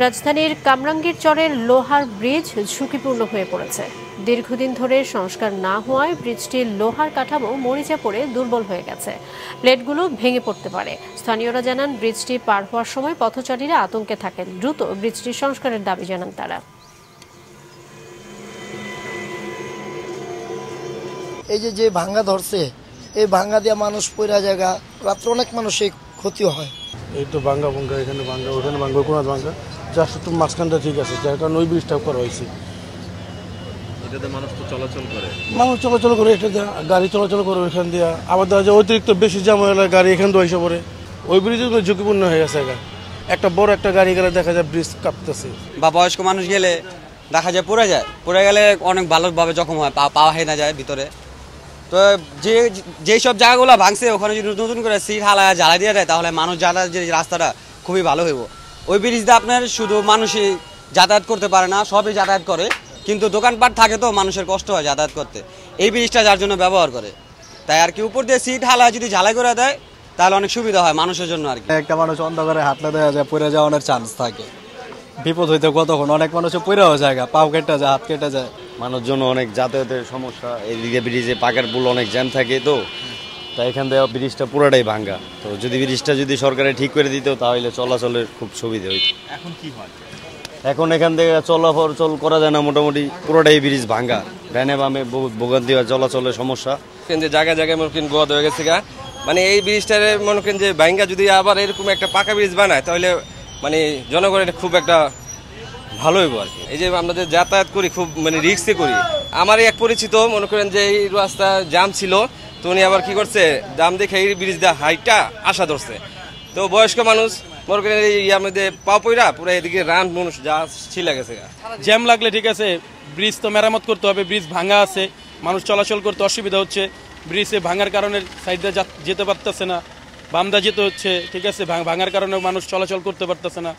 রাজধানীর কামরাঙ্গীর চরের লোহার ব্রিজ ঝুঁকিপূর্ণ হয়ে পড়েছে। দীর্ঘদিন ধরে সংস্কার না হওয়ায় ব্রিজটির লোহার কাঠামো মরিচা পড়ে দুর্বল হয়ে গেছে। প্লেটগুলো ভেঙে পড়তে পারে। স্থানীয়রা জানান, ব্রিজটি পার হওয়ার সময় পথচারীরা আতঙ্কে থাকেন। দ্রুত ব্রিজটির সংস্কারের দাবি জানান তারা। এই যে ভাঙ্গা ধরছে, এই ভাঙ্গা দিয়া মানুষ পয়রা জায়গা, রাত্রে অনেক মানুষের ক্ষতি হয়। এই তো ভাঙ্গা ভাঙ্গা, এখানে ভাঙ্গা, ওখানে ভাঙ্গা, কোনো ভাঙ্গা, জাস্ট একটু মাঝখানটা ঠিক আছে, যার কারণে ওই ব্রিজটাও করা হয়েছে। এটাতে মানুষ তো চলাচল করে, এটা দিয়ে গাড়ি চলাচল করে ওইখান দিয়ে। আবার দেখা যায় অতিরিক্ত বেশি জ্যাম হয়ে গেলে গাড়ি এখান দিয়ে এসে পড়ে। ওই ব্রিজে ঝুঁকিপূর্ণ হয়ে গেছে। একটা বড় একটা গাড়ি গেলে দেখা যায় ব্রিজ কাঁপতেছে। বা বয়স্ক মানুষ গেলে দেখা যায় পড়ে গেলে অনেক ভালোভাবে জখম হয়, পাওয়া হয় না যায় ভিতরে। তো যেই সব জায়গাগুলো ভাঙছে ওখানে যদি নতুন করে সিট জ্বালা দিয়ে যায় তাহলে মানুষ যাতায়াত যে রাস্তাটা খুবই ভালো হইব। ওই ব্রিজটা আপনার শুধু মানুষই যাতায়াত করতে পারে না, সবই যাতায়াত করে, কিন্তু দোকানপাট থাকে তো মানুষের কষ্ট হয় যাতায়াত করতে। এই ব্রিজটা যার জন্য ব্যবহার করে, তাই আর কি উপর দিয়ে সিট যদি ঝালাই করে দেয় তাহলে অনেক সুবিধা হয় মানুষের জন্য আর কি। একটা মানুষ অন্ধকারে হাঁটলে দেখা যায় পড়ে যাওয়ার চান্স থাকে, বিপদ হইতে কতক্ষণ অনেক মানুষ পড়েও যায়, পাও কেটে যায়, হাত কেটে যায়। মানুষজন অনেক যাতায়াতের সমস্যা, এইদিকে ব্রিজে পাকার পুল অনেক জ্যাম থাকে, তো তাই এখান থেকে ব্রিজটা পুরোটাই ভাঙ্গা। তো যদি ব্রিজটা সরকারে ঠিক করে দিত তাহলে চলাচলের খুব সুবিধা হইত। এখন কি হয়? এখন এখান থেকে চলাচল করা যায় না, মোটামুটি পুরোটাই ব্রিজ ভাঙ্গা। ডানে বামে ভোগান্তি হয়, চলাচলের সমস্যা। যে জায়গায় জায়গায় মনে করেন গোয়াদ হয়ে গেছে, মানে এই ব্রিজটার মনে করেন যে ভাঙ্গা যদি আবার এরকম একটা পাকা ব্রিজ বানায় তাহলে মানে জনগণের খুব একটা ভালো হইব আর কি। এই যে আমরা যে যাতায়াত করি খুব মানে রিস্কে করি। আমার এক পরিচিত মনে করেন যে এই রাস্তা জাম ছিল, তো উনি আবার কি করছে, জাম দেখে এই ব্রিজ দিয়ে হাইটটা আসা ধরছে। তো বয়স্ক মানুষ মনে করেন এই আমাদের পাপইরা পুরো এদিকে রান মানুষ যা ছিলে গেছে। জ্যাম লাগলে ঠিক আছে, ব্রিজ তো মেরামত করতে হবে। ব্রিজ ভাঙা আছে, মানুষ চলাচল করতে অসুবিধা হচ্ছে। ব্রিজে ভাঙার কারণে সাইডে যেতে পারতেছে না, বামদা যেতে হচ্ছে, ঠিক আছে, ভাঙার কারণে মানুষ চলাচল করতে পারতেছে না।